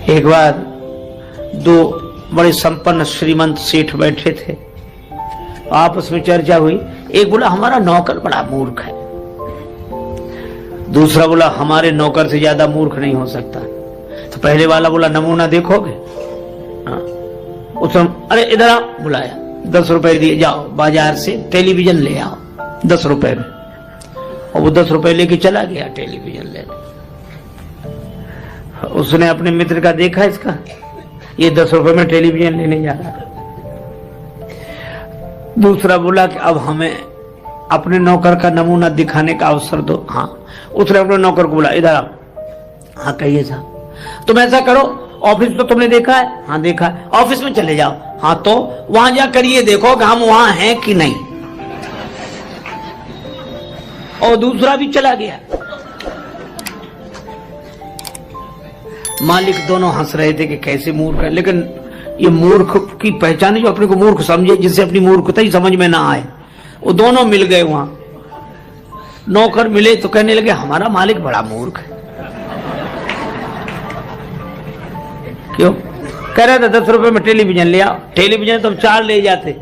एक बार दो बड़े संपन्न श्रीमंत सेठ बैठे थे, आपस में चर्चा हुई। एक बोला हमारा नौकर बड़ा मूर्ख है, दूसरा बोला हमारे नौकर से ज्यादा मूर्ख नहीं हो सकता। तो पहले वाला बोला नमूना देखोगे? हाँ। उसने अरे इधर आओ, बुलाया, 10 रुपए दिए, जाओ बाजार से टेलीविजन ले आओ 10 रुपए में। और वो 10 रुपए लेके चला गया टेलीविजन लेने। उसने अपने मित्र का देखा, इसका ये 10 रुपए में टेलीविजन लेने जा रहा है। दूसरा बोला कि अब हमें अपने नौकर का नमूना दिखाने का अवसर दो। हाँ। उसने अपने नौकर को बोला इधर आओ। हाँ कहिए साहब। तुम ऐसा करो, ऑफिस तो तुमने देखा है? हाँ देखा है। ऑफिस में चले जाओ। हाँ तो वहां जाकर ये देखो कि हम वहां हैं कि नहीं। और दूसरा भी चला गया। मालिक दोनों हंस रहे थे कि कैसे मूर्ख है, लेकिन ये मूर्ख की पहचान है जो अपने को मूर्ख समझे, जिससे अपनी मूर्खता ही समझ में ना आए। वो दोनों मिल गए वहां। नौकर मिले तो कहने लगे हमारा मालिक बड़ा मूर्ख है। क्यों? कह रहा था 10 रुपए में टेलीविजन ले आओ। टेलीविजन तो हम 4 ले जाते,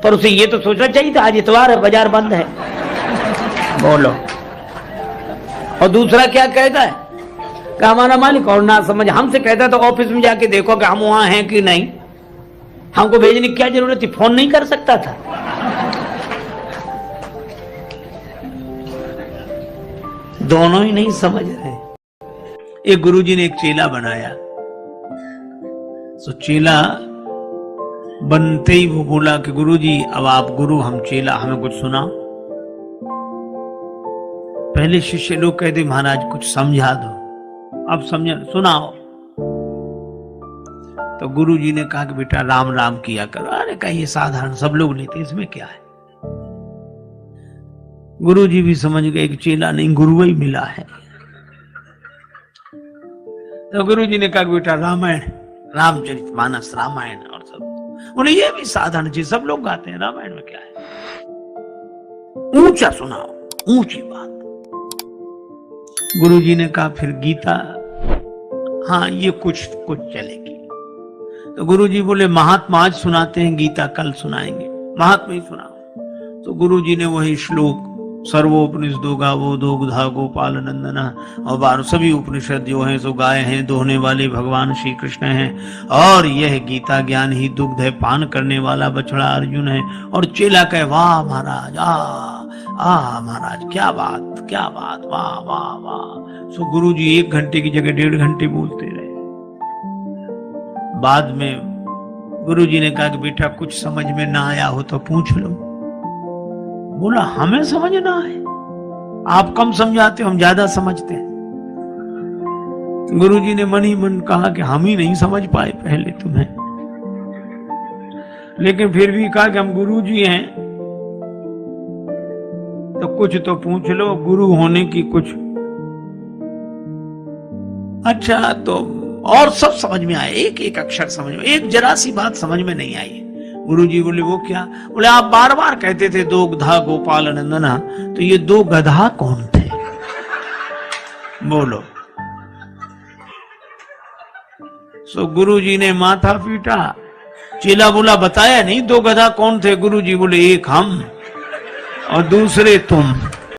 पर उसे ये तो सोचना चाहिए था आज इतवार है, बाजार बंद है। बोलो। और दूसरा क्या कहता है कि हमारा मालिक और ना समझ हमसे कहता तो ऑफिस में जाके देखो कि हम वहां हैं कि नहीं। हमको भेजने की क्या जरूरत थी, फोन नहीं कर सकता था। दोनों ही नहीं समझ रहे। एक गुरुजी ने एक चेला बनाया। तो चेला बनते ही वो बोला कि गुरुजी अब आप गुरु हम चेला, हमें कुछ सुनाओ। पहले शिष्य लोग कहते महाराज कुछ समझा दो, अब समझ सुनाओ। तो गुरुजी ने कहा कि बेटा राम राम किया करो। अरे कहिए साधारण सब लोग लेते, इसमें क्या है। गुरुजी भी समझ गए कि चेला नहीं गुरु ही मिला है। तो गुरुजी ने कहा बेटा रामायण, रामचरितमानस रामायण और सब। उन्हें ये भी साधारण चीज सब लोग गाते हैं, रामायण में क्या है, ऊंचा सुनाओ, ऊंची बात। गुरुजी ने कहा फिर गीता, हाँ ये कुछ चलेगी। तो गुरुजी बोले महात्मा आज सुनाते हैं, गीता कल सुनाएंगे, महात्मा ही सुनाओ। तो गुरुजी ने वही श्लोक सर्वोपनिषदो गावो दोग्धा गोपाल नंदना और 12 सभी उपनिषद जो हैं सो गाय हैं, दोहने वाले भगवान श्री कृष्ण हैं। और यह गीता ज्ञान ही दुग्ध है, पान करने वाला बछड़ा अर्जुन है। और चेला कहे वाह महाराज, आ महाराज क्या बात, वाह वाह वाह। सो गुरुजी 1 घंटे की जगह 1.5 घंटे बोलते रहे। बाद में गुरुजी ने कहा कि बेटा कुछ समझ में ना आया हो तो पूछ लो। बोला हमें समझ ना आए, आप कम समझाते हो, हम ज्यादा समझते हैं। गुरुजी ने मन ही मन कहा कि हम ही नहीं समझ पाए पहले तुम्हें, लेकिन फिर भी कहा कि हम गुरुजी हैं तो कुछ तो पूछ लो, गुरु होने की कुछ। अच्छा तो और सब समझ में आए, एक अक्षर समझ में, एक जरा सी बात समझ में नहीं आई। गुरुजी बोले वो क्या? बोले आप बार बार कहते थे दो गधा गोपाल नंदना, तो ये 2 गधा कौन थे? बोलो। सो गुरुजी ने माथा पीटा। चेला बोला बताया नहीं 2 गधा कौन थे? गुरुजी बोले एक हम और दूसरे तुम।